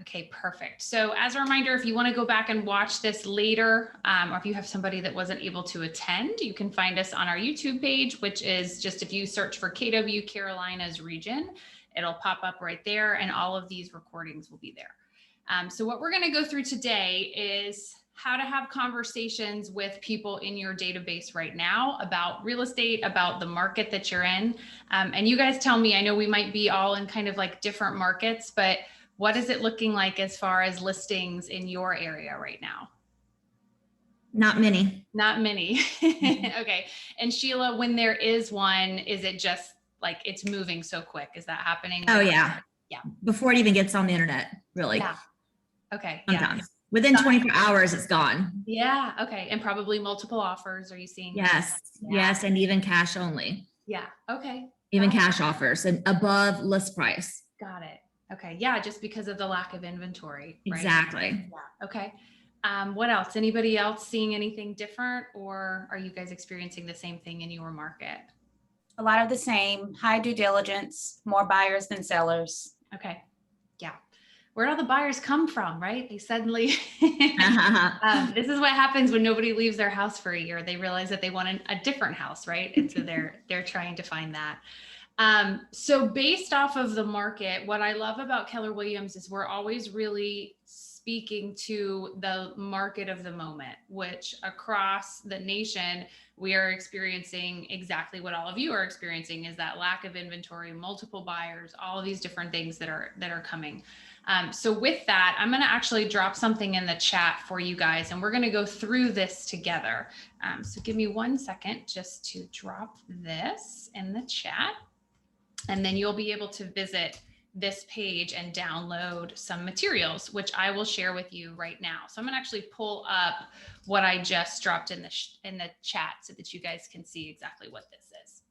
Okay, perfect. So as a reminder, if you want to go back and watch this later, or if you have somebody that wasn't able to attend, you can find us on our YouTube page, which is just if you search for KW Carolinas region, it'll pop up right there, and all of these recordings will be there. So what we're going to go through today is how to have conversations with people in your database right now about real estate, about the market that you're in. And you guys tell me, I know we might be all in kind of like different markets, but what is it looking like as far as listings in your area right now? Not many. Not many. Okay. And Sheila, when there is one, is it just like it's moving so quick? Is that happening? Oh, yeah. Yeah. Before it even gets on the internet, really. Yeah. Okay. Sometimes. Yeah. Within 24 hours, it's gone. Yeah. Okay. And probably multiple offers. Are you seeing? Yes. Yeah. Yes. And even cash only. Yeah. Okay. Even cash offers and above list price. Got it. Okay. Yeah. Just because of the lack of inventory. Right? Exactly. Yeah. Okay. What else? Anybody else seeing anything different, or are you guys experiencing the same thing in your market? A lot of the same, high due diligence, more buyers than sellers. Okay. Yeah. Where'd all the buyers come from, right? They suddenly, this is what happens when nobody leaves their house for a year. They realize that they want a different house, right? And so they're trying to find that. So based off of the market, what I love about Keller Williams is we're always really speaking to the market of the moment, which across the nation, we are experiencing exactly what all of you are experiencing, is that lack of inventory, multiple buyers, all of these different things that are coming. So with that, I'm going to actually drop something in the chat for you guys, and we're going to go through this together. So give me 1 second just to drop this in the chat, and then you'll be able to visit this page and download some materials, which I will share with you right now. So I'm going to actually pull up what I just dropped in the chat so that you guys can see exactly what this is.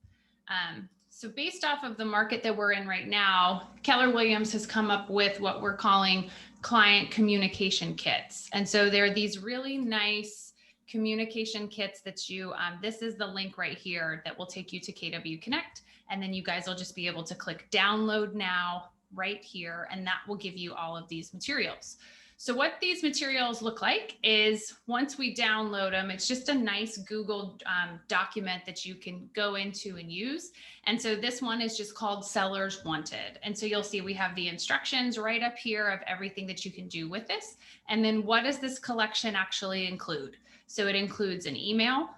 So based off of the market that we're in right now, Keller Williams has come up with what we're calling client communication kits. And so there are these really nice communication kits that you, this is the link right here that will take you to KW Connect. And then you guys will just be able to click download now right here, and that will give you all of these materials. So what these materials look like is once we download them, it's just a nice Google document that you can go into and use. And so this one is just called Sellers Wanted. And so you'll see we have the instructions right up here of everything that you can do with this. And then what does this collection actually include? So it includes an email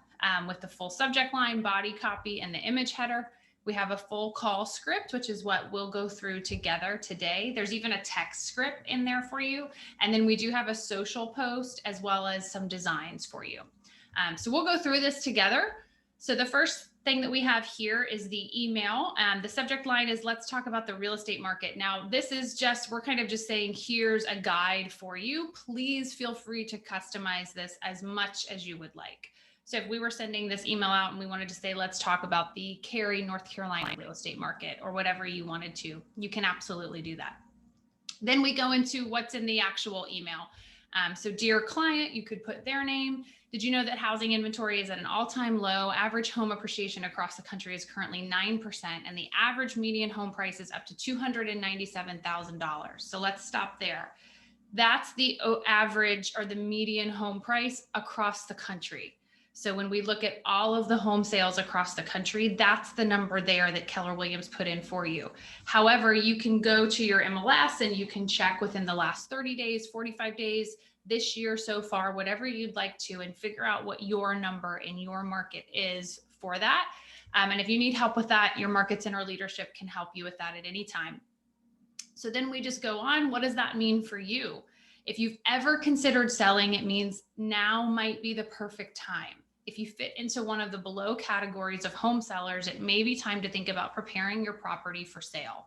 with the full subject line, body copy, and the image header. We have a full call script, which is what we'll go through together today. There's even a text script in there for you. And then we do have a social post as well as some designs for you. So we'll go through this together. So the first thing that we have here is the email. The subject line is, let's talk about the real estate market. Now, this is just, we're kind of just saying, here's a guide for you. Please feel free to customize this as much as you would like. So if we were sending this email out and we wanted to say, let's talk about the Cary, North Carolina real estate market, or whatever you wanted to, you can absolutely do that. Then we go into what's in the actual email. So dear client, you could put their name. Did you know that housing inventory is at an all-time low? Average home appreciation across the country is currently 9%, and the average median home price is up to $297,000. So let's stop there. That's the average or the median home price across the country. So when we look at all of the home sales across the country, that's the number there that Keller Williams put in for you. However, you can go to your MLS and you can check within the last 30 days, 45 days, this year so far, whatever you'd like to, and figure out what your number in your market is for that. And if you need help with that, your market center leadership can help you with that at any time. So then we just go on. What does that mean for you? If you've ever considered selling, it means now might be the perfect time. If you fit into one of the below categories of home sellers, it may be time to think about preparing your property for sale.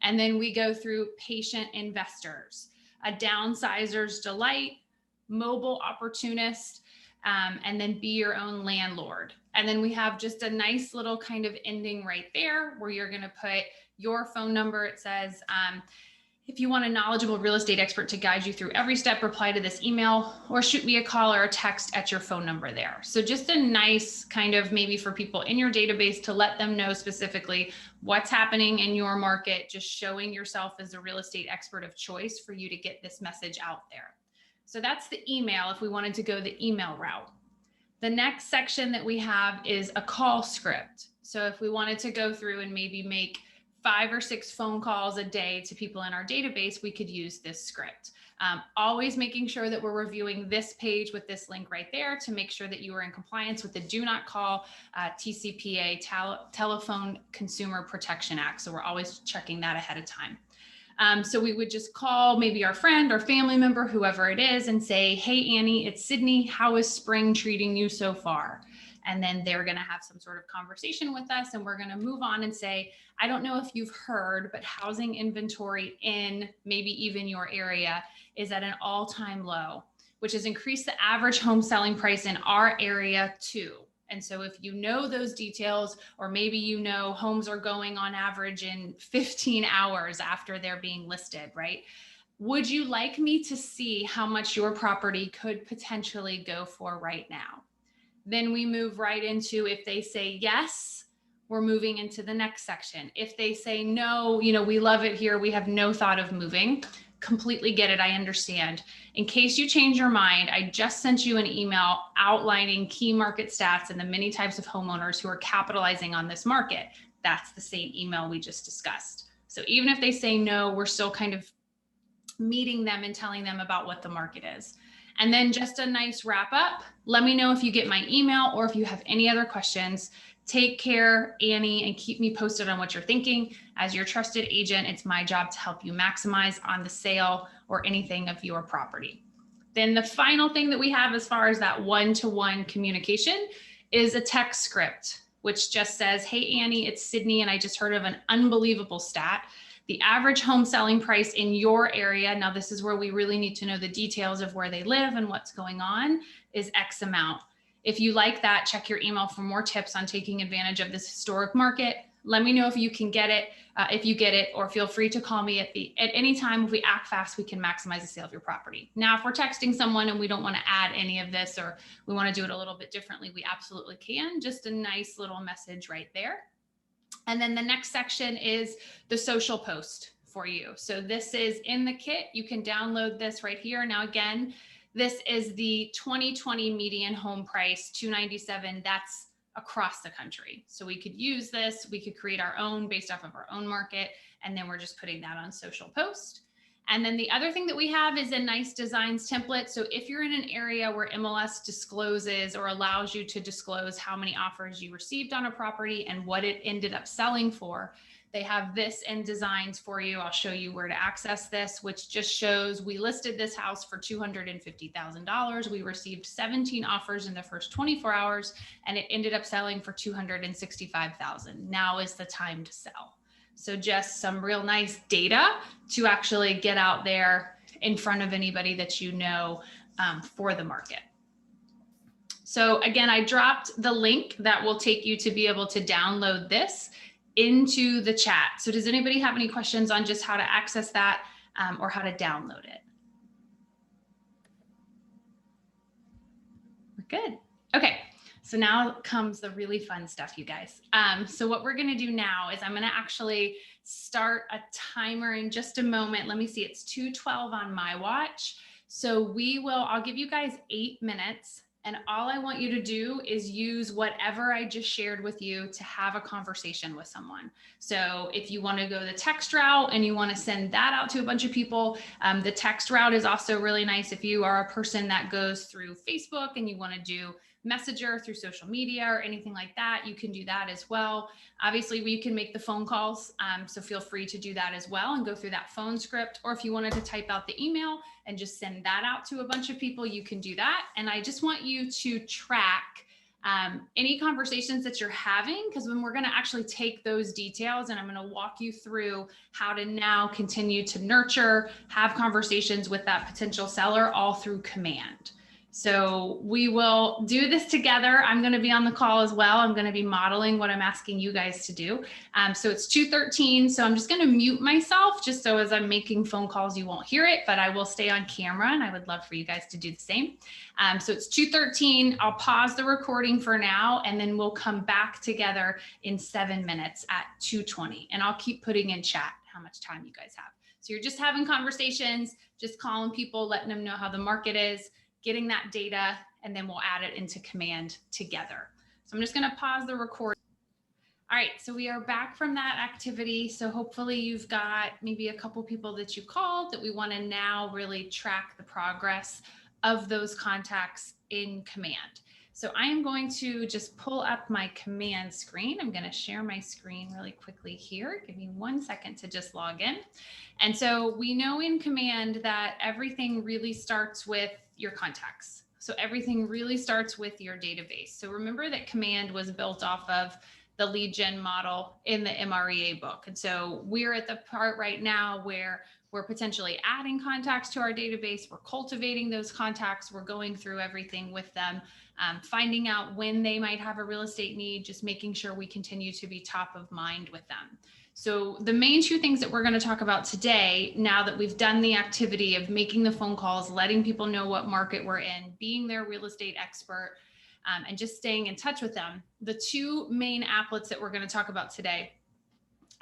And then we go through patient investors, a downsizer's delight, mobile opportunist, and then be your own landlord. And then we have just a nice little kind of ending right there where you're going to put your phone number. It says, If you want a knowledgeable real estate expert to guide you through every step, reply to this email or shoot me a call or a text at your phone number there. So just a nice kind of maybe for people in your database to let them know specifically what's happening in your market, just showing yourself as a real estate expert of choice for you to get this message out there. So that's the email if we wanted to go the email route. The next section that we have is a call script. So if we wanted to go through and maybe make 5 or 6 phone calls a day to people in our database, we could use this script. Always making sure that we're reviewing this page with this link right there to make sure that you are in compliance with the Do Not Call TCPA, Telephone Consumer Protection Act. So we're always checking that ahead of time. So we would just call maybe our friend or family member, whoever it is, and say, hey, Annie, it's Sydney. How is spring treating you so far? And then they're going to have some sort of conversation with us. And we're going to move on and say, I don't know if you've heard, but housing inventory in maybe even your area is at an all-time low, which has increased the average home selling price in our area too. And so if you know those details, or maybe you know homes are going on average in 15 hours after they're being listed, right? Would you like me to see how much your property could potentially go for right now? Then we move right into, if they say yes, we're moving into the next section. If they say no, you know, we love it here, we have no thought of moving, completely get it, I understand. In case you change your mind, I just sent you an email outlining key market stats and the many types of homeowners who are capitalizing on this market. That's the same email we just discussed. So even if they say no, we're still kind of meeting them and telling them about what the market is. And then just a nice wrap up. Let me know if you get my email or if you have any other questions. Take care, Annie, and keep me posted on what you're thinking. As your trusted agent, it's my job to help you maximize on the sale or anything of your property. Then the final thing that we have as far as that one-to-one communication is a text script, which just says, hey, Annie, it's Sydney, and I just heard of an unbelievable stat. The average home selling price in your area, now this is where we really need to know the details of where they live and what's going on, is X amount. If you like that, check your email for more tips on taking advantage of this historic market. Let me know if you can get it, if you get it, or feel free to call me at any time. If we act fast, we can maximize the sale of your property. Now, if we're texting someone and we don't want to add any of this, or we want to do it a little bit differently, we absolutely can. Just a nice little message right there. And then the next section is the social post for you. So this is in the kit. You can download this right here. Now, again, this is the 2020 median home price, $297. That's across the country. So we could use this. We could create our own based off of our own market. And then we're just putting that on social post. And then the other thing that we have is a nice designs template. So if you're in an area where MLS discloses or allows you to disclose how many offers you received on a property and what it ended up selling for, they have this in designs for you. I'll show you where to access this, which just shows we listed this house for $250,000. We received 17 offers in the first 24 hours, and it ended up selling for $265,000. Now is the time to sell. So just some real nice data to actually get out there in front of anybody that you know for the market. So again, I dropped the link that will take you to be able to download this into the chat. So does anybody have any questions on just how to access that or how to download it? We're good. Okay. So now comes the really fun stuff, you guys. So what we're going to do now is I'm going to actually start a timer in just a moment. Let me see. It's 2:12 on my watch. So I'll give you guys 8 minutes. And all I want you to do is use whatever I just shared with you to have a conversation with someone. So if you want to go the text route and you want to send that out to a bunch of people, the text route is also really nice. If you are a person that goes through Facebook and you want to do Messenger through social media or anything like that, you can do that as well. Obviously, we can make the phone calls, so feel free to do that as well and go through that phone script. Or if you wanted to type out the email and just send that out to a bunch of people, you can do that. And I just want you to track any conversations that you're having, because when we're going to actually take those details and I'm going to walk you through how to now continue to nurture, have conversations with that potential seller all through command. So we will do this together. I'm going to be on the call as well. I'm going to be modeling what I'm asking you guys to do. So it's 2:13. So I'm just going to mute myself just so as I'm making phone calls, you won't hear it, but I will stay on camera and I would love for you guys to do the same. So it's 2:13. I'll pause the recording for now and then we'll come back together in 7 minutes at 2:20. And I'll keep putting in chat how much time you guys have. So you're just having conversations, just calling people, letting them know how the market is, getting that data, and then we'll add it into command together. So I'm just going to pause the recording. All right, so we are back from that activity. So hopefully you've got maybe a couple people that you called that we want to now really track the progress of those contacts in command. So I am going to just pull up my command screen. I'm going to share my screen really quickly here. Give me 1 second to just log in. And so we know in command that everything really starts with your contacts. So everything really starts with your database. So remember that command was built off of the lead gen model in the MREA book. And so we're at the part right now where we're potentially adding contacts to our database. We're cultivating those contacts. We're going through everything with them, finding out when they might have a real estate need, just making sure we continue to be top of mind with them. So the main two things that we're going to talk about today, now that we've done the activity of making the phone calls, letting people know what market we're in, being their real estate expert, and just staying in touch with them. The two main applets that we're going to talk about today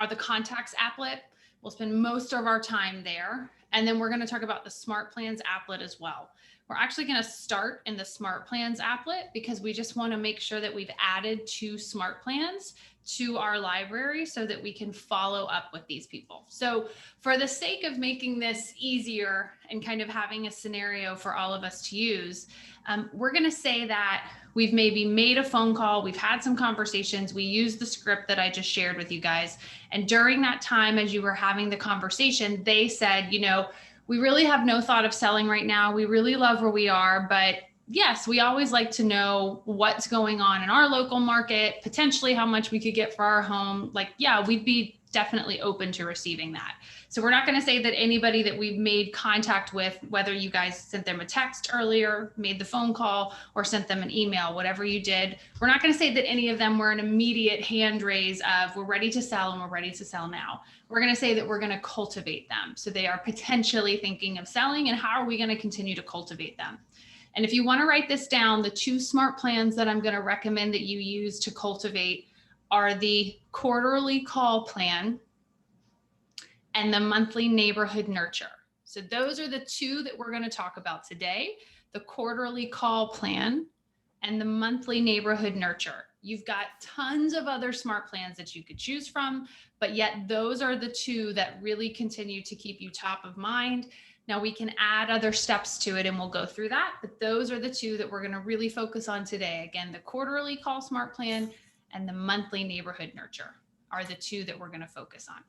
are the contacts applet. We'll spend most of our time there. And then we're going to talk about the smart plans applet as well. We're actually going to start in the smart plans applet because we just want to make sure that we've added 2 smart plans to our library so that we can follow up with these people. So for the sake of making this easier and kind of having a scenario for all of us to use, we're going to say that we've maybe made a phone call, we've had some conversations, we used the script that I just shared with you guys. And during that time, as you were having the conversation, they said, you know, we really have no thought of selling right now. We really love where we are, but yes, we always like to know what's going on in our local market, potentially how much we could get for our home. Like, yeah, we'd be definitely open to receiving that. So we're not going to say that anybody that we've made contact with, whether you guys sent them a text earlier, made the phone call, or sent them an email, whatever you did, we're not going to say that any of them were an immediate hand raise of we're ready to sell and we're ready to sell now. We're going to say that we're going to cultivate them. So they are potentially thinking of selling, and how are we going to continue to cultivate them? And if you want to write this down, the 2 smart plans that I'm going to recommend that you use to cultivate are the quarterly call plan and the monthly neighborhood nurture. So those are the 2 that we're going to talk about today, the quarterly call plan and the monthly neighborhood nurture. You've got tons of other smart plans that you could choose from, but yet those are the 2 that really continue to keep you top of mind. Now we can add other steps to it and we'll go through that, but those are the 2 that we're going to really focus on today. Again, the quarterly call smart plan and the monthly neighborhood nurture are the 2 that we're going to focus on.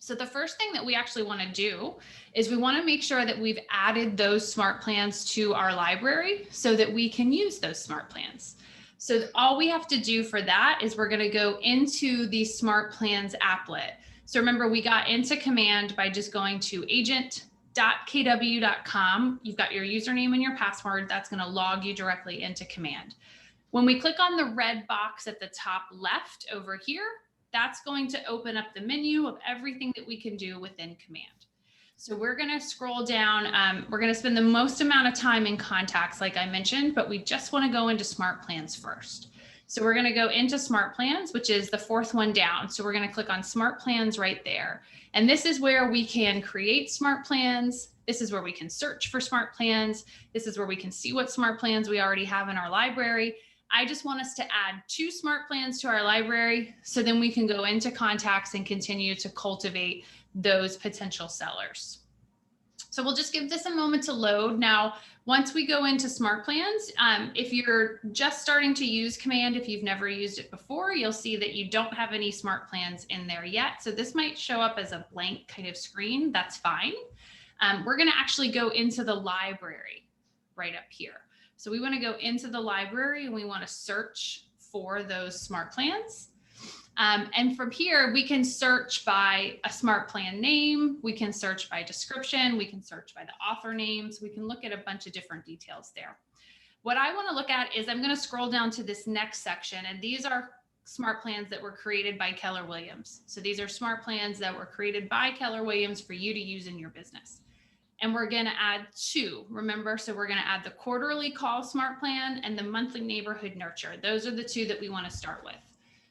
So the first thing that we actually want to do is we want to make sure that we've added those smart plans to our library so that we can use those smart plans. So all we have to do for that is we're going to go into the smart plans applet. So remember, we got into command by just going to agent.kw.com. You've got your username and your password. That's going to log you directly into command. When we click on the red box at the top left over here, that's going to open up the menu of everything that we can do within command. So we're going to scroll down. We're going to spend the most amount of time in contacts, like I mentioned, but we just want to go into smart plans first. So we're going to go into smart plans, which is the 4th one down. So we're going to click on smart plans right there. And this is where we can create smart plans. This is where we can search for smart plans. This is where we can see what smart plans we already have in our library. I just want us to add 2 smart plans to our library so then we can go into contacts and continue to cultivate those potential sellers. So we'll just give this a moment to load. Now, once we go into smart plans, if you're just starting to use command, if you've never used it before, you'll see that you don't have any smart plans in there yet. So this might show up as a blank kind of screen. That's fine. We're going to actually go into the library right up here. So we want to go into the library and we want to search for those smart plans. And from here, we can search by a smart plan name. We can search by description. We can search by the author names. We can look at a bunch of different details there. What I want to look at is I'm going to scroll down to this next section, and these are smart plans that were created by Keller Williams. So these are smart plans that were created by Keller Williams for you to use in your business. And we're going to add 2, remember? So we're going to add the quarterly call smart plan and the monthly neighborhood nurture. Those are the 2 that we want to start with.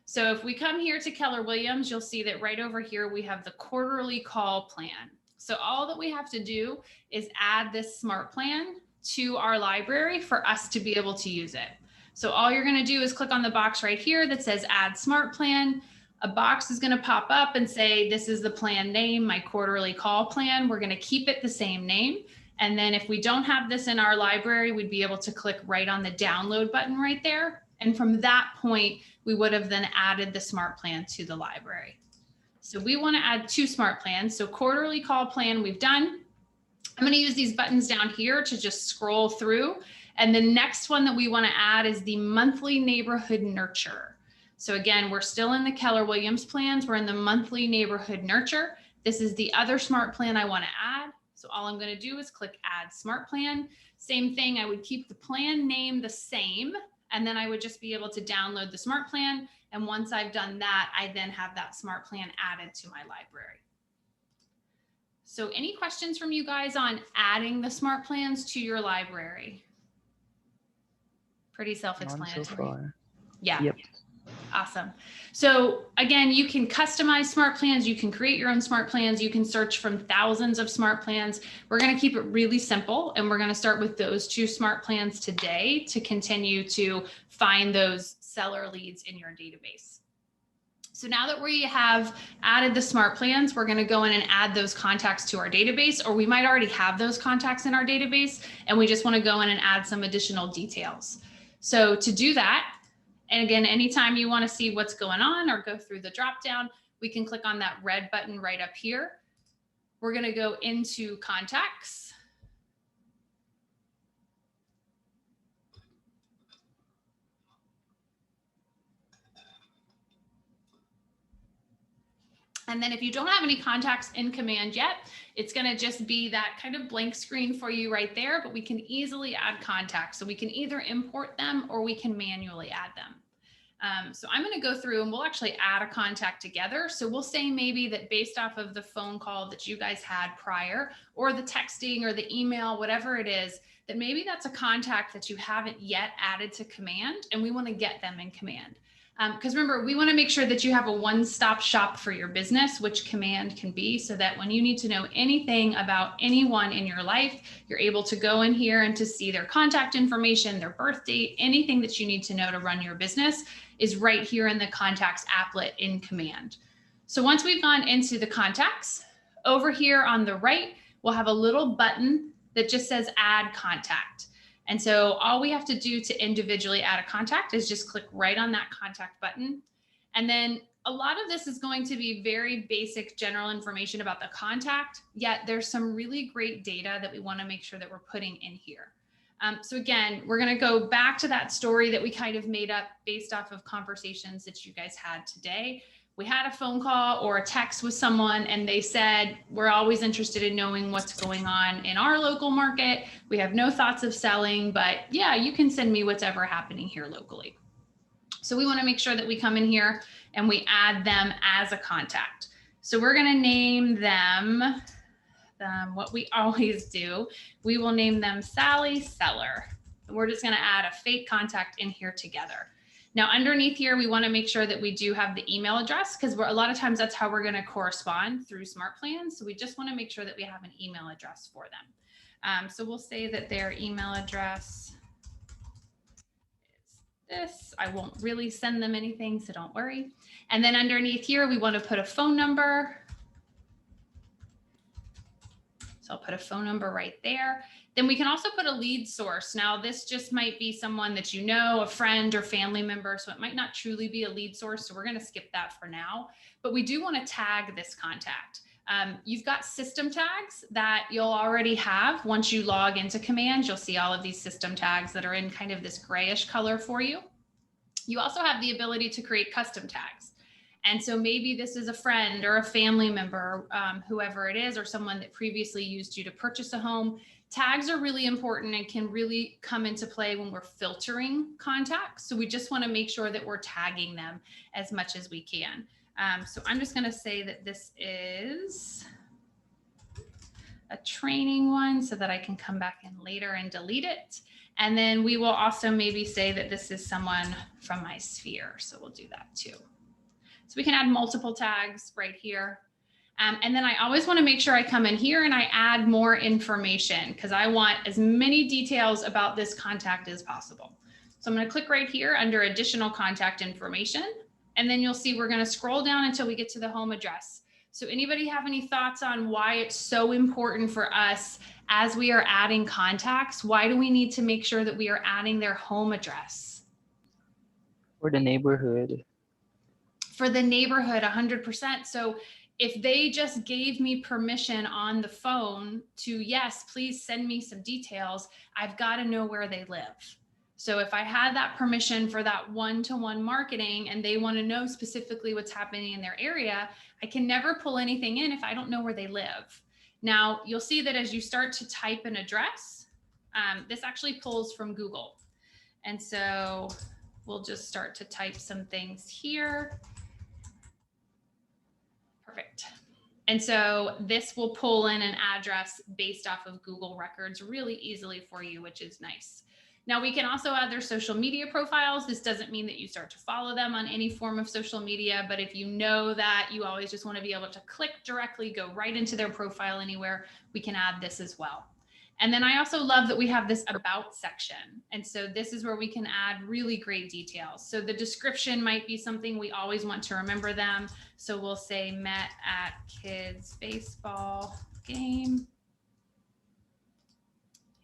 So if we come here to Keller Williams, you'll see that right over here, we have the quarterly call plan. So all that we have to do is add this smart plan to our library for us to be able to use it. So all you're going to do is click on the box right here that says add smart plan. A box is going to pop up and say, this is the plan name, my quarterly call plan. We're going to keep it the same name. And then if we don't have this in our library, we'd be able to click right on the download button right there. And from that point, we would have then added the smart plan to the library. So we want to add 2 smart plans. So quarterly call plan we've done. I'm going to use these buttons down here to just scroll through. And the next one that we want to add is the monthly neighborhood nurture. So again, we're still in the Keller Williams plans. We're in the monthly neighborhood nurture. This is the other smart plan I want to add. So all I'm going to do is click add smart plan. Same thing. I would keep the plan name the same, and then I would just be able to download the smart plan. And once I've done that, I then have that smart plan added to my library. So any questions from you guys on adding the smart plans to your library? Pretty self-explanatory. So far. Yeah. Yep. Awesome. So again, you can customize smart plans. You can create your own smart plans. You can search from thousands of smart plans. We're going to keep it really simple, and we're going to start with those 2 smart plans today to continue to find those seller leads in your database. So now that we have added the smart plans, we're going to go in and add those contacts to our database, or we might already have those contacts in our database, and we just want to go in and add some additional details. So to do that, and again, anytime you want to see what's going on or go through the drop down, we can click on that red button right up here. We're going to go into contacts. And then if you don't have any contacts in command yet, it's going to just be that kind of blank screen for you right there, but we can easily add contacts. So we can either import them or we can manually add them. So I'm going to go through and we'll actually add a contact together. So we'll say maybe that based off of the phone call that you guys had prior, or the texting or the email, whatever it is, that maybe that's a contact that you haven't yet added to command, and we want to get them in command. Because remember, we want to make sure that you have a one-stop shop for your business, which command can be, so that when you need to know anything about anyone in your life, you're able to go in here and to see their contact information, their birth date, anything that you need to know to run your business is right here in the contacts applet in command. So once we've gone into the contacts, over here on the right, we'll have a little button that just says add contact. And so all we have to do to individually add a contact is just click right on that contact button. And then a lot of this is going to be very basic general information about the contact, yet there's some really great data that we want to make sure that we're putting in here. So again, we're going to go back to that story that we kind of made up based off of conversations that you guys had today. We had a phone call or a text with someone and they said, we're always interested in knowing what's going on in our local market. We have no thoughts of selling, but yeah, you can send me whatever happening here locally. So we want to make sure that we come in here and we add them as a contact. So we're going to name them what we always do. We will name them Sally Seller. And we're just going to add a fake contact in here together. Now, underneath here, we want to make sure that we do have the email address, because a lot of times that's how we're going to correspond through smart plans. So we just want to make sure that we have an email address for them. So we'll say that their email address is this. I won't really send them anything, so don't worry. And then underneath here, we want to put a phone number. So I'll put a phone number right there. Then we can also put a lead source. Now, this just might be someone that you know, a friend or family member, so it might not truly be a lead source. So we're going to skip that for now, but we do want to tag this contact. You've got system tags that you'll already have. Once you log into command, you'll see all of these system tags that are in kind of this grayish color for you. You also have the ability to create custom tags. And so maybe this is a friend or a family member, whoever it is, or someone that previously used you to purchase a home. Tags are really important and can really come into play when we're filtering contacts. So we just want to make sure that we're tagging them as much as we can. So I'm just going to say that this is a training one so that I can come back in later and delete it. And then we will also maybe say that this is someone from my sphere. So we'll do that too. So we can add multiple tags right here. And then I always want to make sure I come in here and I add more information because I want as many details about this contact as possible. So I'm going to click right here under additional contact information. And then you'll see we're going to scroll down until we get to the home address. So anybody have any thoughts on why it's so important for us as we are adding contacts? Why do we need to make sure that we are adding their home address? For the neighborhood. For the neighborhood, 100%. So if they just gave me permission on the phone to, yes, please send me some details, I've got to know where they live. So if I had that permission for that one-to-one marketing and they want to know specifically what's happening in their area, I can never pull anything in if I don't know where they live. Now, you'll see that as you start to type an address, this actually pulls from Google. And so we'll just start to type some things here. Perfect. And so this will pull in an address based off of Google records really easily for you, which is nice. Now we can also add their social media profiles. This doesn't mean that you start to follow them on any form of social media, but if you know that you always just want to be able to click directly, go right into their profile anywhere, we can add this as well. And then I also love that we have this about section. And so this is where we can add really great details. So the description might be something we always want to remember them. So we'll say met at kids baseball game.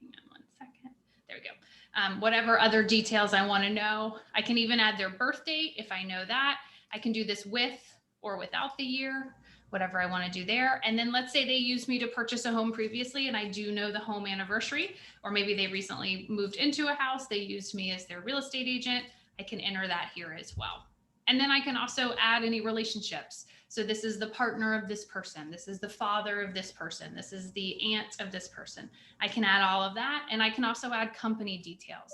Hang on one second. There we go. Whatever other details I want to know. I can even add their birth date if I know that. I can do this with or without the year, whatever I want to do there. And then let's say they used me to purchase a home previously and I do know the home anniversary, or maybe they recently moved into a house. They used me as their real estate agent. I can enter that here as well. And then I can also add any relationships. So this is the partner of this person. This is the father of this person. This is the aunt of this person. I can add all of that. And I can also add company details.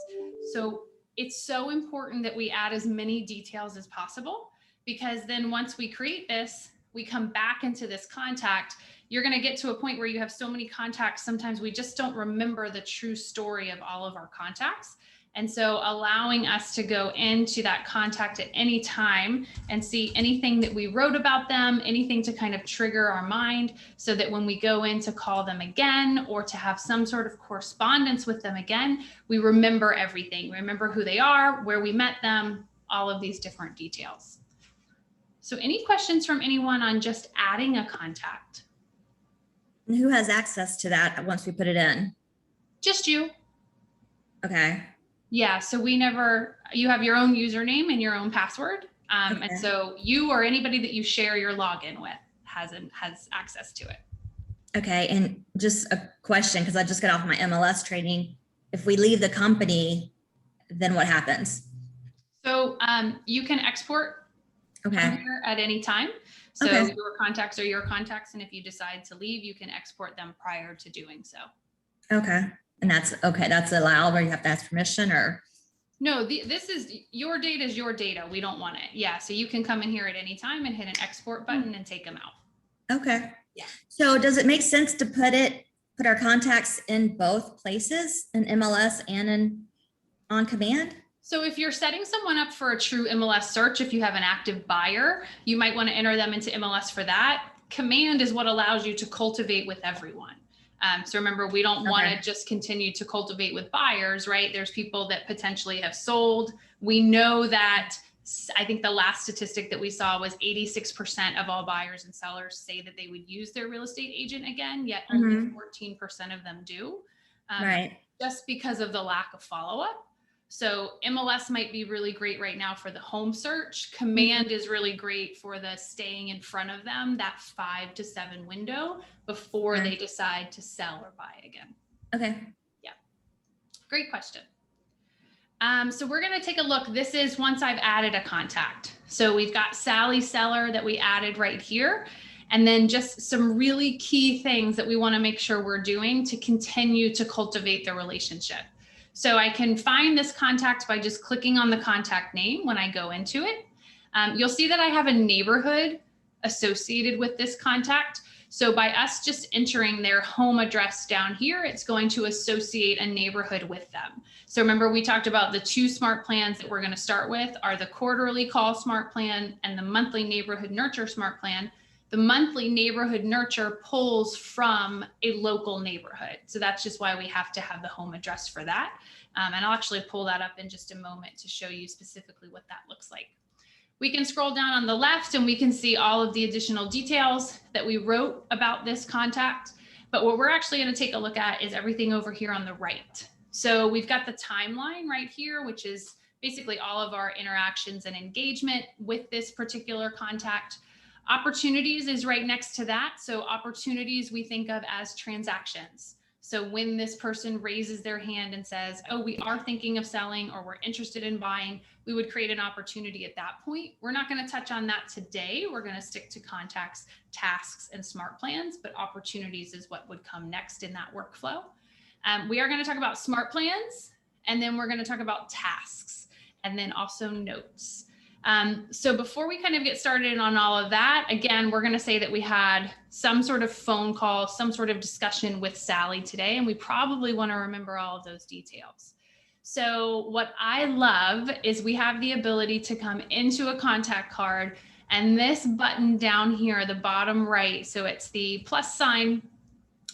So it's so important that we add as many details as possible, because then once we create this, we come back into this contact, you're going to get to a point where you have so many contacts. Sometimes we just don't remember the true story of all of our contacts. And so allowing us to go into that contact at any time and see anything that we wrote about them, anything to kind of trigger our mind so that when we go in to call them again or to have some sort of correspondence with them again, we remember everything. Remember who they are, where we met them, all of these different details. So any questions from anyone on just adding a contact? And who has access to that once we put it in? Just you. Okay. Yeah, so you have your own username and your own password. Okay. And so you or anybody that you share your login with has access to it. Okay. And just a question, because I just got off my MLS training. If we leave the company, then what happens? So you can export from Okay. here at any time. So Okay. your contacts are your contacts. And if you decide to leave, you can export them prior to doing so. Okay. And that's okay. That's allowed, or you have to ask permission, or? No, this is your data is your data. We don't want it. Yeah. So you can come in here at any time and hit an export button and take them out. Okay. Yeah. So does it make sense to put our contacts in both places, in MLS and in on command? So if you're setting someone up for a true MLS search, if you have an active buyer, you might want to enter them into MLS for that. Command is what allows you to cultivate with everyone. So remember, we don't want to just continue to cultivate with buyers, right? There's people that potentially have sold. We know that, I think the last statistic that we saw was 86% of all buyers and sellers say that they would use their real estate agent again, yet only 14% of them do. Right. Just because of the lack of follow-up. So MLS might be really great right now for the home search. Command is really great for the staying in front of them, that 5 to 7 window before they decide to sell or buy again. Okay. Yeah. Great question. So we're going to take a look. This is once I've added a contact. So we've got Sally Seller that we added right here. And then just some really key things that we want to make sure we're doing to continue to cultivate the relationship. So I can find this contact by just clicking on the contact name when I go into it. You'll see that I have a neighborhood associated with this contact. So by us just entering their home address down here, it's going to associate a neighborhood with them. So remember, we talked about the 2 smart plans that we're going to start with are the quarterly call smart plan and the monthly neighborhood nurture smart plan. The monthly neighborhood nurture pulls from a local neighborhood. So that's just why we have to have the home address for that. And I'll actually pull that up in just a moment to show you specifically what that looks like. We can scroll down on the left and we can see all of the additional details that we wrote about this contact. But what we're actually going to take a look at is everything over here on the right. So we've got the timeline right here, which is basically all of our interactions and engagement with this particular contact. Opportunities is right next to that. So opportunities we think of as transactions. So when this person raises their hand and says, oh, we are thinking of selling or we're interested in buying, we would create an opportunity at that point. We're not going to touch on that today. We're going to stick to contacts, tasks, and smart plans, but opportunities is what would come next in that workflow. We are going to talk about smart plans, and then we're going to talk about tasks, and then also notes. So before we kind of get started on all of that, again, we're going to say that we had some sort of phone call, some sort of discussion with Sally today, and we probably want to remember all of those details. So what I love is we have the ability to come into a contact card, and this button down here, the bottom right, so it's the plus sign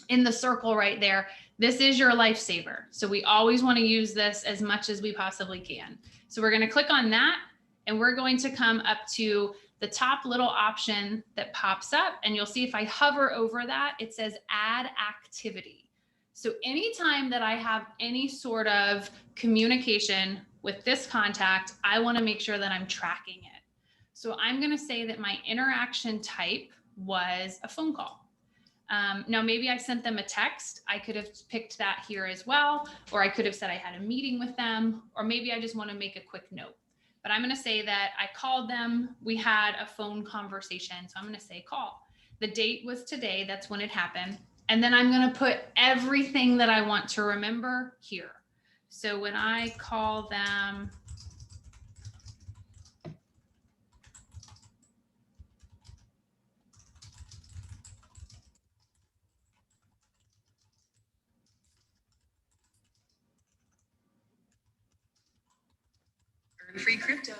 in the circle right there. This is your lifesaver. So we always want to use this as much as we possibly can. So we're going to click on that, and we're going to come up to the top little option that pops up. And you'll see if I hover over that, it says add activity. So anytime that I have any sort of communication with this contact, I want to make sure that I'm tracking it. So I'm going to say that my interaction type was a phone call. Now, maybe I sent them a text. I could have picked that here as well, or I could have said I had a meeting with them, or maybe I just want to make a quick note. But I'm going to say that I called them. We had a phone conversation. So I'm going to say call. The date was today. That's when it happened. And then I'm going to put everything that I want to remember here. So when I call them, earn free crypto.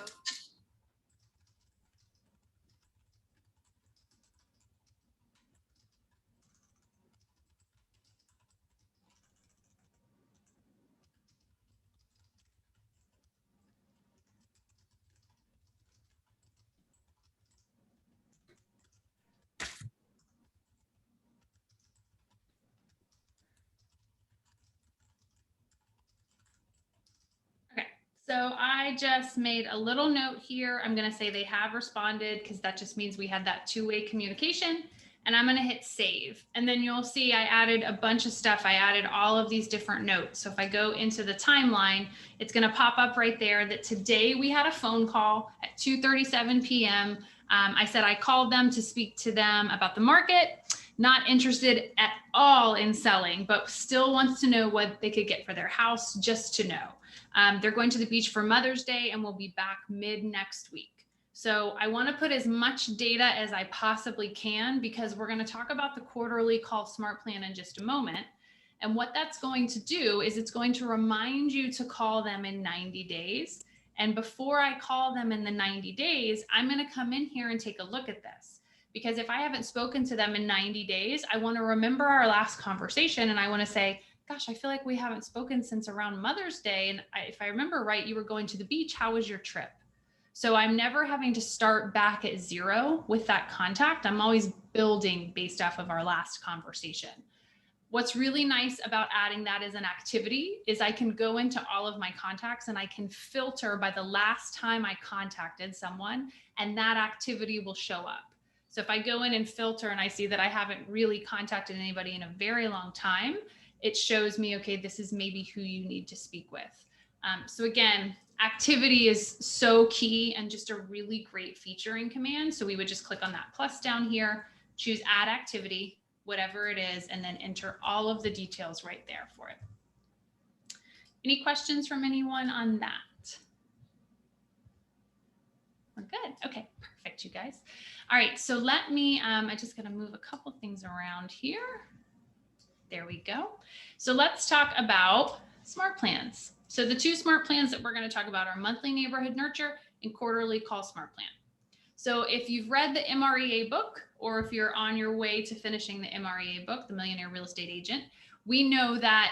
so I just made a little note here. I'm going to say they have responded because that just means we had that 2-way communication. And I'm going to hit save. And then you'll see I added a bunch of stuff. I added all of these different notes. So if I go into the timeline, it's going to pop up right there that today we had a phone call at 2:37 p.m. I said I called them to speak to them about the market. Not interested at all in selling, but still wants to know what they could get for their house, just to know. They're going to the beach for Mother's Day and we'll be back mid next week. So I want to put as much data as I possibly can because we're going to talk about the quarterly call smart plan in just a moment. And what that's going to do is it's going to remind you to call them in 90 days. And before I call them in the 90 days, I'm going to come in here and take a look at this. Because if I haven't spoken to them in 90 days, I want to remember our last conversation and I want to say, gosh, I feel like we haven't spoken since around Mother's Day. And if I remember right, you were going to the beach. How was your trip? So I'm never having to start back at zero with that contact. I'm always building based off of our last conversation. What's really nice about adding that as an activity is I can go into all of my contacts and I can filter by the last time I contacted someone, and that activity will show up. So if I go in and filter and I see that I haven't really contacted anybody in a very long time, it shows me, okay, this is maybe who you need to speak with. So again, activity is so key and just a really great feature in Command. So we would just click on that plus down here, choose add activity, whatever it is, and then enter all of the details right there for it. Any questions from anyone on that? We're good. Okay, perfect, you guys. All right, so let me, I just gotta move a couple things around here. There we go. So let's talk about smart plans. So the two smart plans that we're gonna talk about are monthly neighborhood nurture and quarterly call smart plan. So if you've read the MREA book, or if you're on your way to finishing the MREA book, The Millionaire Real Estate Agent, we know that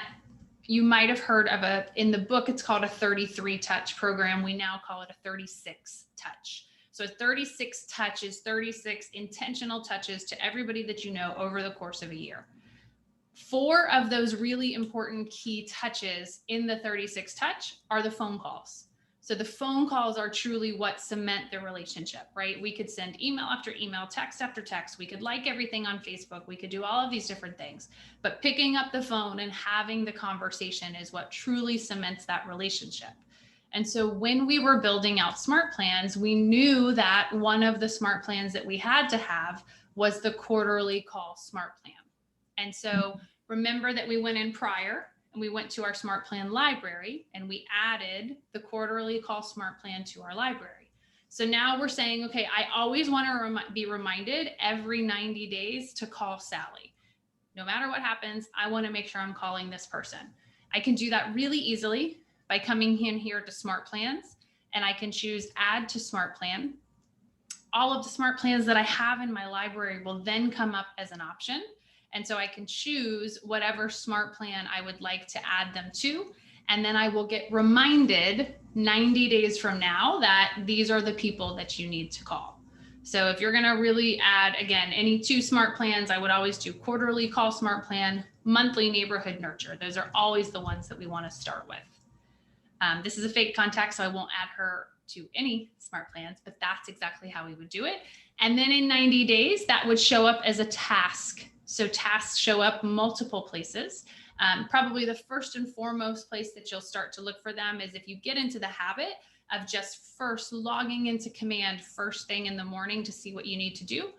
you might have heard of in the book, it's called a 33 touch program. We now call it a 36 touch. So a 36 touch is 36 intentional touches to everybody that you know over the course of a year. 4 of those really important key touches in the 36 touch are the phone calls. So the phone calls are truly what cement the relationship, right? We could send email after email, text after text. We could like everything on Facebook. We could do all of these different things, but picking up the phone and having the conversation is what truly cements that relationship. And so when we were building out smart plans, we knew that one of the smart plans that we had to have was the quarterly call smart plan. And so remember that we went in prior and we went to our smart plan library and we added the quarterly call smart plan to our library. So now we're saying, okay, I always want to be reminded every 90 days to call Sally. No matter what happens, I want to make sure I'm calling this person. I can do that really easily by coming in here to smart plans, and I can choose add to smart plan. All of the smart plans that I have in my library will then come up as an option. And so I can choose whatever smart plan I would like to add them to. And then I will get reminded 90 days from now that these are the people that you need to call. So if you're going to really add, again, any 2 smart plans, I would always do quarterly call smart plan, monthly neighborhood nurture. Those are always the ones that we want to start with. This is a fake contact, so I won't add her to any smart plans, but that's exactly how we would do it. And then in 90 days, that would show up as a task. So tasks show up multiple places. Probably the first and foremost place that you'll start to look for them is if you get into the habit of just first logging into Command first thing in the morning to see what you need to do.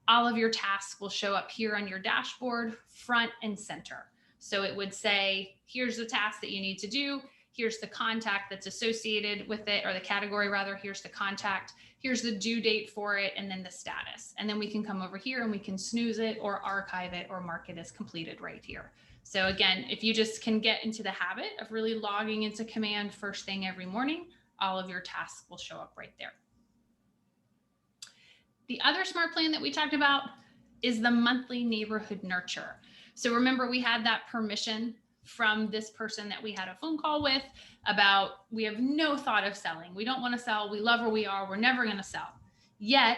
All of your tasks will show up here on your dashboard, front and center. So it would say, here's the task that you need to do. Here's the contact that's associated with it, or the category rather. Here's the contact. Here's the due date for it, and then the status. And then we can come over here and we can snooze it or archive it or mark it as completed right here. So again, if you just can get into the habit of really logging into Command first thing every morning, all of your tasks will show up right there. The other smart plan that we talked about is the monthly neighborhood nurture. So remember, we had that permission from this person that we had a phone call with about, we have no thought of selling. We don't want to sell. We love where we are. We're never going to sell. Yet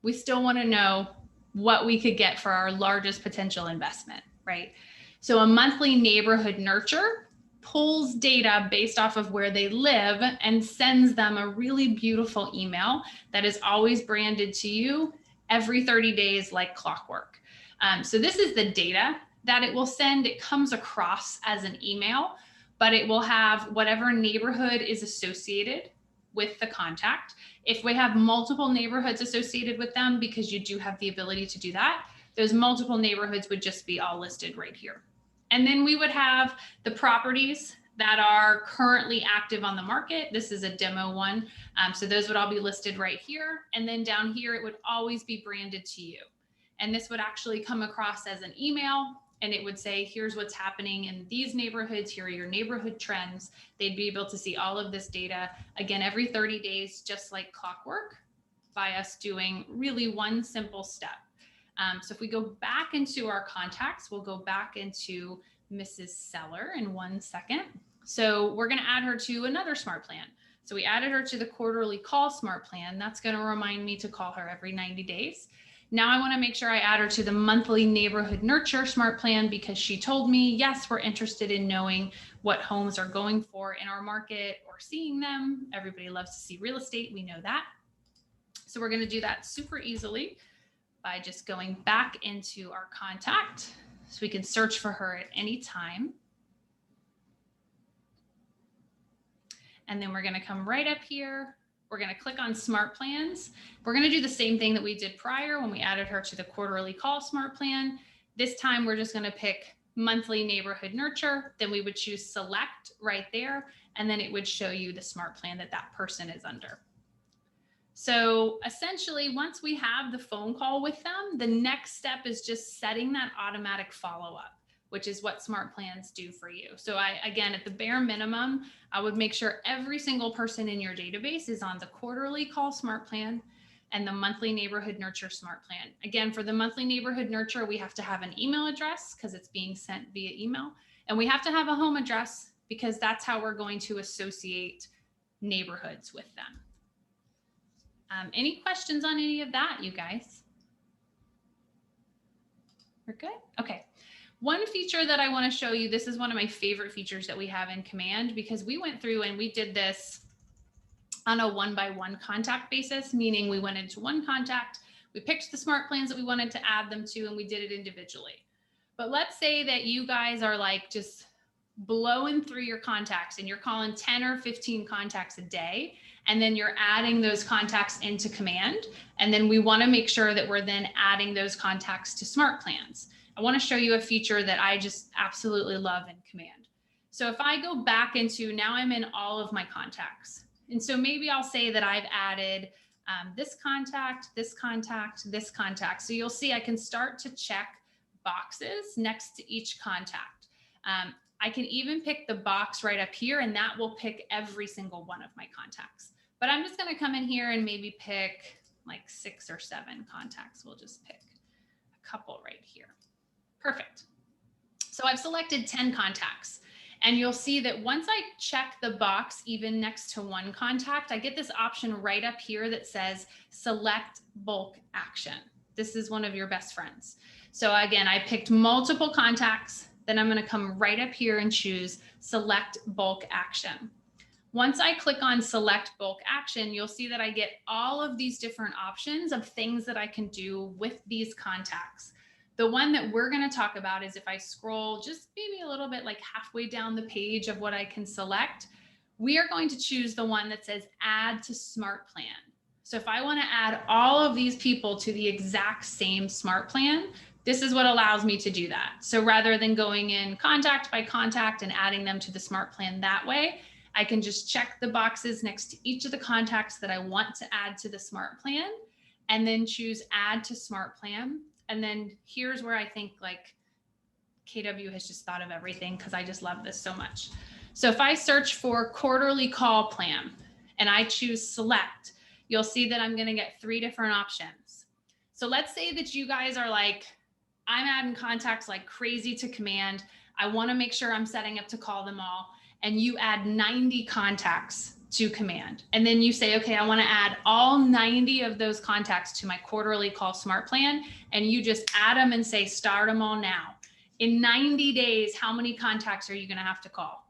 we still want to know what we could get for our largest potential investment, right? So a monthly neighborhood nurture pulls data based off of where they live and sends them a really beautiful email that is always branded to you every 30 days like clockwork. So this is the data that it will send. It comes across as an email, but it will have whatever neighborhood is associated with the contact. If we have multiple neighborhoods associated with them, because you do have the ability to do that, those multiple neighborhoods would just be all listed right here. And then we would have the properties that are currently active on the market. This is a demo one. So those would all be listed right here. And then down here, it would always be branded to you. And this would actually come across as an email, and it would say, here's what's happening in these neighborhoods. Here are your neighborhood trends. They'd be able to see all of this data, again, every 30 days, just like clockwork, by us doing really one simple step. So if we go back into our contacts, we'll go back into Mrs. Seller in 1 second. So we're going to add her to another smart plan. So we added her to the quarterly call smart plan. That's going to remind me to call her every 90 days. Now I want to make sure I add her to the monthly neighborhood nurture smart plan, because she told me, yes, we're interested in knowing what homes are going for in our market or seeing them. Everybody loves to see real estate. We know that. So we're going to do that super easily by just going back into our contact, so we can search for her at any time. And then we're going to come right up here. We're going to click on Smart Plans. We're going to do the same thing that we did prior when we added her to the quarterly call Smart Plan. This time we're just going to pick monthly neighborhood nurture. Then we would choose select right there. And then it would show you the Smart Plan that that person is under. So essentially, once we have the phone call with them, the next step is just setting that automatic follow-up, which is what Smart Plans do for you. So again, at the bare minimum, I would make sure every single person in your database is on the quarterly call Smart Plan and the monthly neighborhood nurture Smart Plan. Again, for the monthly neighborhood nurture, we have to have an email address because it's being sent via email. And we have to have a home address because that's how we're going to associate neighborhoods with them. Any questions on any of that, you guys? We're good? Okay. One feature that I want to show you, this is one of my favorite features that we have in Command because we went through and we did this on a one-by-one contact basis, meaning we went into one contact, we picked the Smart Plans that we wanted to add them to, and we did it individually. But let's say that you guys are like just blowing through your contacts and you're calling 10 or 15 contacts a day, and then you're adding those contacts into Command. And then we want to make sure that we're then adding those contacts to Smart Plans. I want to show you a feature that I just absolutely love in Command. So if I go back into, now I'm in all of my contacts. And so maybe I'll say that I've added this contact, this contact, this contact. So you'll see I can start to check boxes next to each contact. I can even pick the box right up here, and that will pick every single one of my contacts. But I'm just going to come in here and maybe pick like 6 or 7 contacts. We'll just pick a couple right here. Perfect. So I've selected 10 contacts. And you'll see that once I check the box even next to one contact, I get this option right up here that says select bulk action. This is one of your best friends. So again, I picked multiple contacts. Then I'm going to come right up here and choose select bulk action. Once I click on select bulk action, you'll see that I get all of these different options of things that I can do with these contacts. The one that we're going to talk about is if I scroll just maybe a little bit like halfway down the page of what I can select, we are going to choose the one that says add to Smart Plan. So if I want to add all of these people to the exact same Smart Plan, this is what allows me to do that. So rather than going in contact by contact and adding them to the Smart Plan that way, I can just check the boxes next to each of the contacts that I want to add to the Smart Plan and then choose add to Smart Plan. And then here's where I think like KW has just thought of everything because I just love this so much. So if I search for quarterly call plan and I choose select, you'll see that I'm going to get 3 different options. So let's say that you guys are like, I'm adding contacts like crazy to Command. I want to make sure I'm setting up to call them all. And you add 90 contacts to Command. And then you say, okay, I want to add all 90 of those contacts to my quarterly call Smart Plan. And you just add them and say, start them all now. In 90 days, how many contacts are you going to have to call?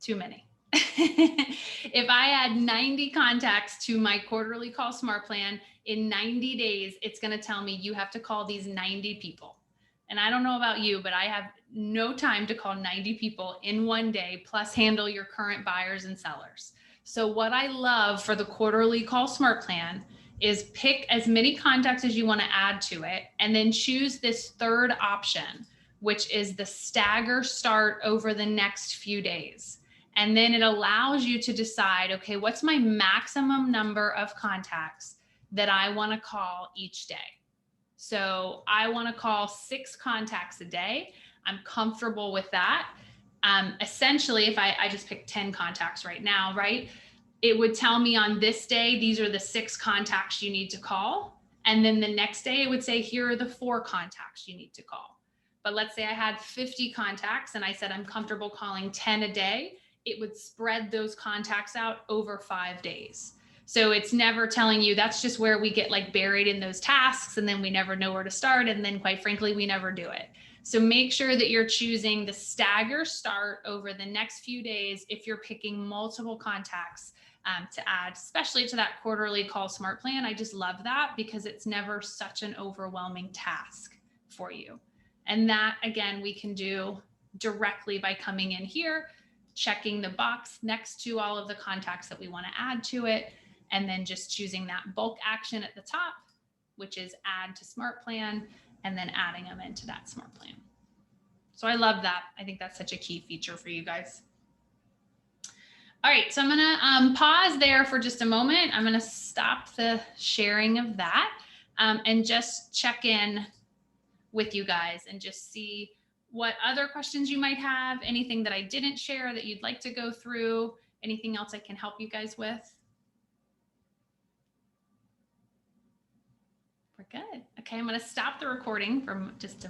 Too many. If I add 90 contacts to my quarterly call Smart Plan in 90 days, it's going to tell me you have to call these 90 people. And I don't know about you, but I have no time to call 90 people in one day, plus handle your current buyers and sellers. So what I love for the quarterly call Smart Plan is pick as many contacts as you want to add to it, and then choose this third option, which is the stagger start over the next few days. And then it allows you to decide, okay, what's my maximum number of contacts that I want to call each day? So I want to call 6 contacts a day. I'm comfortable with that. Essentially, if I just pick 10 contacts right now, right? It would tell me on this day, these are the 6 contacts you need to call. And then the next day it would say, here are the 4 contacts you need to call. But let's say I had 50 contacts and I said, I'm comfortable calling 10 a day. It would spread those contacts out over 5 days. So it's never telling you, that's just where we get like buried in those tasks and then we never know where to start. And then quite frankly, we never do it. So make sure that you're choosing the stagger start over the next few days if you're picking multiple contacts to add, especially to that quarterly call smart plan. I just love that because it's never such an overwhelming task for you. And that, again, we can do directly by coming in here, checking the box next to all of the contacts that we want to add to it, and then just choosing that bulk action at the top, which is add to smart plan, and then adding them into that smart plan. So I love that. I think that's such a key feature for you guys. All right, so I'm gonna pause there for just a moment. I'm gonna stop the sharing of that and just check in with you guys and just see what other questions you might have, anything that I didn't share that you'd like to go through, anything else I can help you guys with. We're good. Okay, I'm gonna stop the recording for just a